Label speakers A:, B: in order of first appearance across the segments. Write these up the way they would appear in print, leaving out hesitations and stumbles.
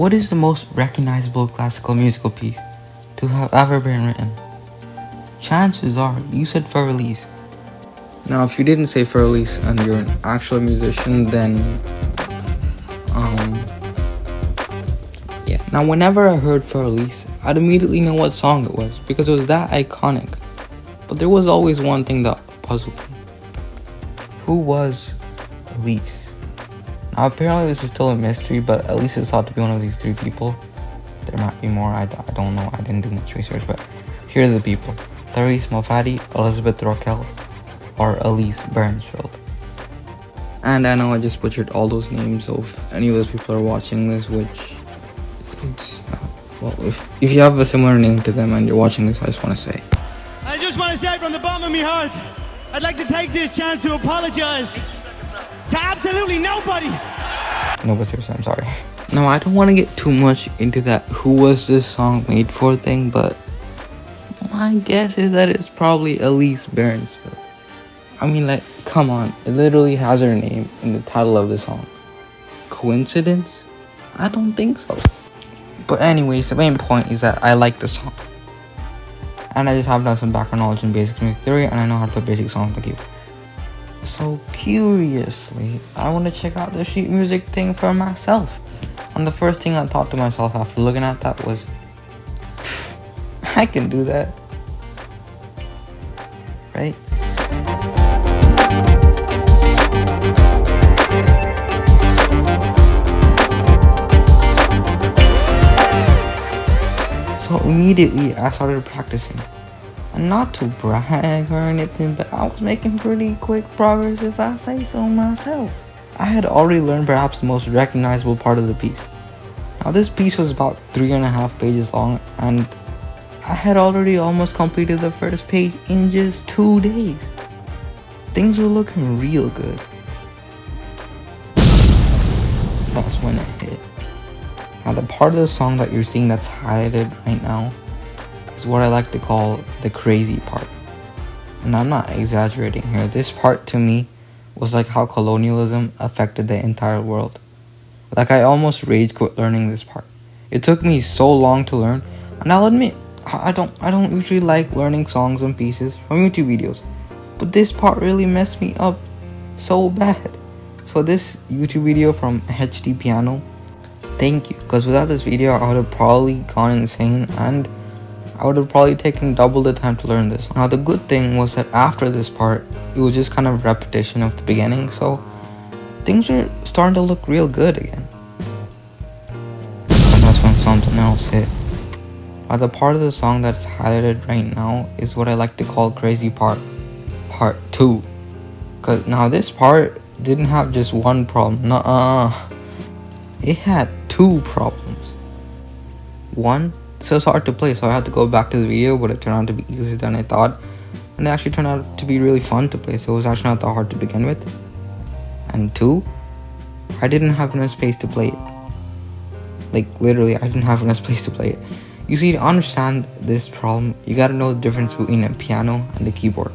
A: What is the most recognizable classical musical piece to have ever been written? Chances are you said Für Elise. Now, if you didn't say Für Elise and you're an actual musician, then yeah. Now, whenever I heard Für Elise, I'd immediately know what song it was because it was that iconic. But there was always one thing that puzzled me. Who was Elise? Now, apparently this is still a mystery, but Elise is thought to be one of these three people. There might be more, I don't know, I didn't do much research, but here are the people. Therese Malfatti, Elizabeth Roquel, or Elise Bernsfield. And I know I just butchered all those names, so if any of those people are watching this, which it's not, well, if you have a similar name to them and you're watching this, I just want to say
B: from the bottom of my heart, I'd like to take this chance to apologize to absolutely nobody.
A: No, but seriously, I'm sorry. Now, I don't want to get too much into that who was this song made for thing, but my guess is that it's probably Elise Bernsfield. I mean, like, come on, it literally has her name in the title of the song. Coincidence? I don't think so. But anyways, the main point is that I like the song. And I just have done some background knowledge in basic music theory, and I know how to play basic songs on the keyboard. So curiously, I want to check out the sheet music thing for myself. And the first thing I thought to myself after looking at that was, I can do that. Right? So immediately I started practicing. And not to brag or anything, but I was making pretty quick progress if I say so myself. I had already learned perhaps the most recognizable part of the piece. Now this piece was about 3.5 pages long, and I had already almost completed the first page in just 2 days. Things were looking real good. That's when it hit. Now the part of the song that you're seeing that's highlighted right now is what I like to call the crazy part. And I'm not exaggerating here. This part to me was like how colonialism affected the entire world. Like I almost rage quit learning this part. It took me so long to learn, and I'll admit I don't usually like learning songs and pieces from YouTube videos, but this part really messed me up so bad. So this YouTube video from HD Piano, thank you, because without this video I would have probably gone insane and I would have probably taken double the time to learn this. Now the good thing was that after this part, it was just kind of repetition of the beginning, so things were starting to look real good again. And that's when something else hit. Now the part of the song that's highlighted right now is what I like to call crazy part 2. Cause now this part didn't have just one problem, it had 2 problems. One, so it's hard to play, so I had to go back to the video, but it turned out to be easier than I thought. And it actually turned out to be really fun to play, so it was actually not that hard to begin with. And 2, I didn't have enough space to play it. Like literally, I didn't have enough space to play it. You see, to understand this problem, you gotta know the difference between a piano and a keyboard.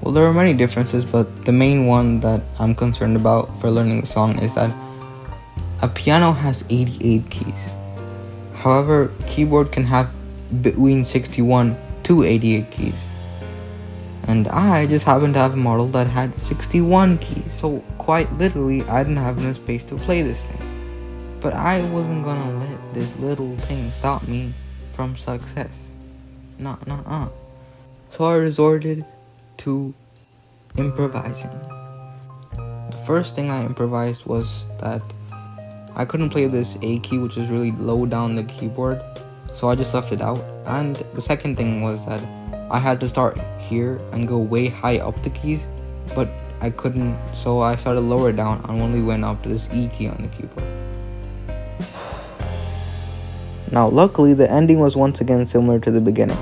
A: Well, there are many differences, but the main one that I'm concerned about for learning the song is that a piano has 88 keys. However, keyboard can have between 61 to 88 keys. And I just happened to have a model that had 61 keys. So quite literally, I didn't have enough space to play this thing. But I wasn't gonna let this little thing stop me from success. So I resorted to improvising. The first thing I improvised was that I couldn't play this A key, which was really low down the keyboard, so I just left it out. And the second thing was that I had to start here and go way high up the keys, but I couldn't, so I started lower down and only went up to this E key on the keyboard. Now luckily the ending was once again similar to the beginning,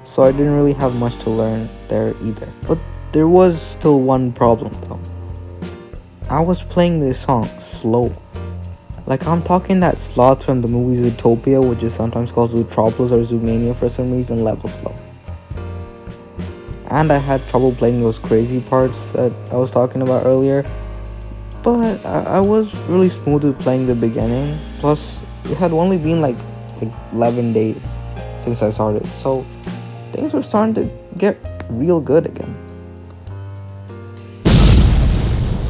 A: so I didn't really have much to learn there either. But there was still one problem though. I was playing this song slow. Like I'm talking that sloth from the movie Zootopia, which is sometimes called Zootropolis or Zoomania for some reason, level slow. And I had trouble playing those crazy parts that I was talking about earlier. But I was really smooth with playing the beginning. Plus, it had only been like 11 days since I started, so things were starting to get real good again.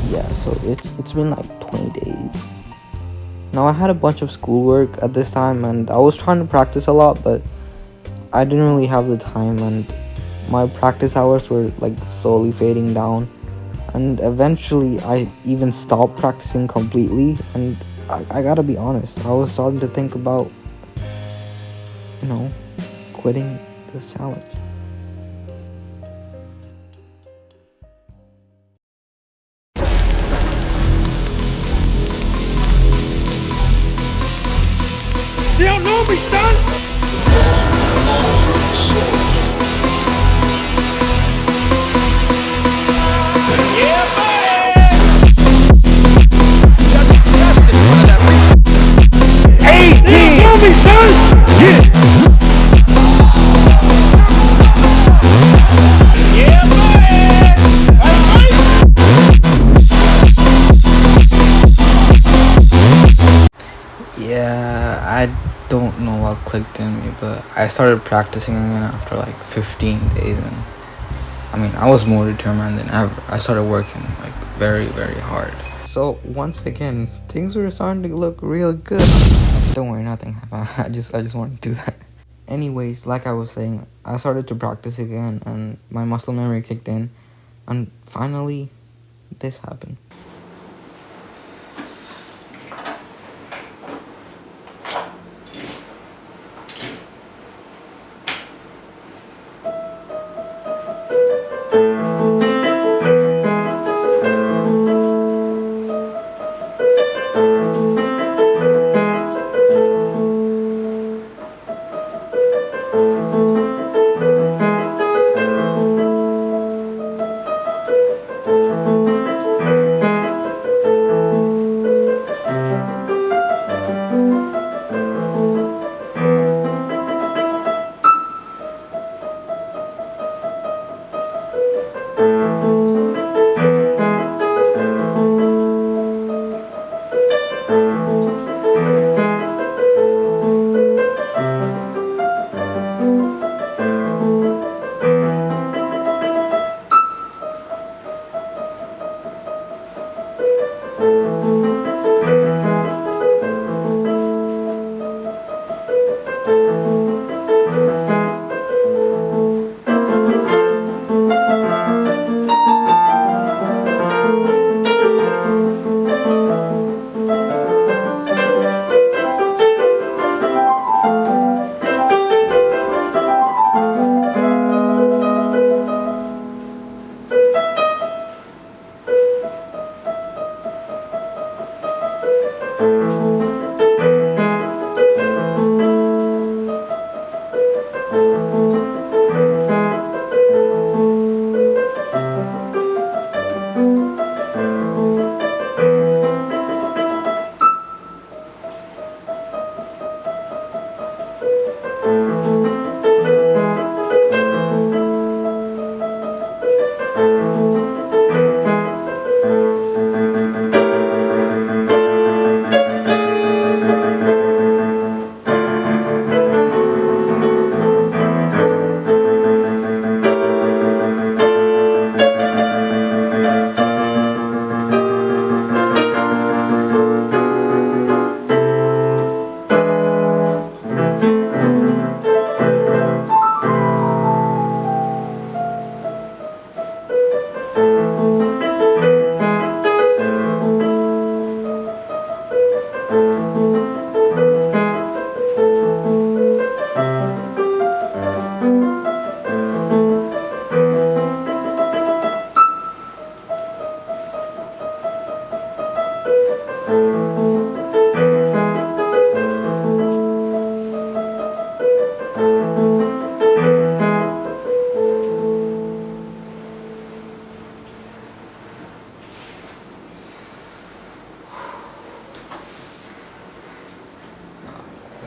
A: Yeah, so it's been like 20 days. Now I had a bunch of schoolwork at this time, and I was trying to practice a lot, but I didn't really have the time, and my practice hours were like slowly fading down, and eventually I even stopped practicing completely. And I gotta be honest, I was starting to think about, quitting this challenge.
B: They don't know me, son! Yeah, buddy! Just in front of that. 18! They don't know me, son! Yeah! Yeah, buddy!
A: Yeah, I don't know what clicked in me, but I started practicing again after like 15 days, and I mean, I was more determined than ever. I started working like very, very hard. So once again, things were starting to look real good. Don't worry, nothing happened. I just wanted to do that. Anyways, like I was saying, I started to practice again, and my muscle memory kicked in, and finally, this happened.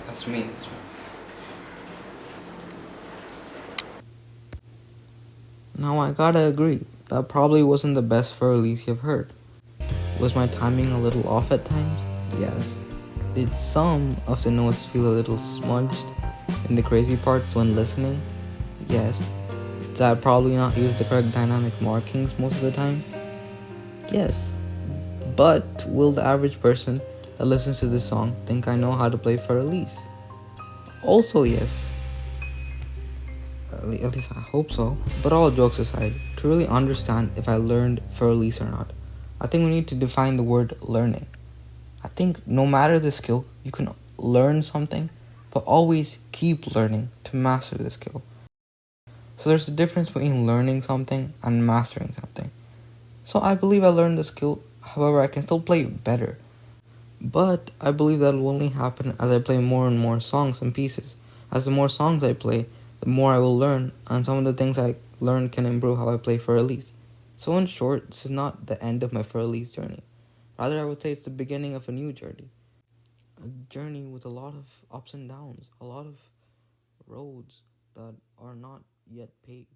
A: That's me. Now I gotta agree, that probably wasn't the best Für Elise you've heard. Was my timing a little off at times? Yes. Did some of the notes feel a little smudged in the crazy parts when listening? Yes. Did I probably not use the correct dynamic markings most of the time? Yes. But will the average person that listens to this song think I know how to play Für Elise? Also yes. At least I hope so. But all jokes aside, to really understand if I learned Für Elise or not, I think we need to define the word learning. I think no matter the skill, you can learn something, but always keep learning to master the skill. So there's a difference between learning something and mastering something. So I believe I learned the skill, however I can still play better. But I believe that will only happen as I play more and more songs and pieces. As the more songs I play, the more I will learn, and some of the things I learn can improve how I play Für Elise. So in short, this is not the end of my Für Elise journey. Rather, I would say it's the beginning of a new journey. A journey with a lot of ups and downs, a lot of roads that are not yet paved.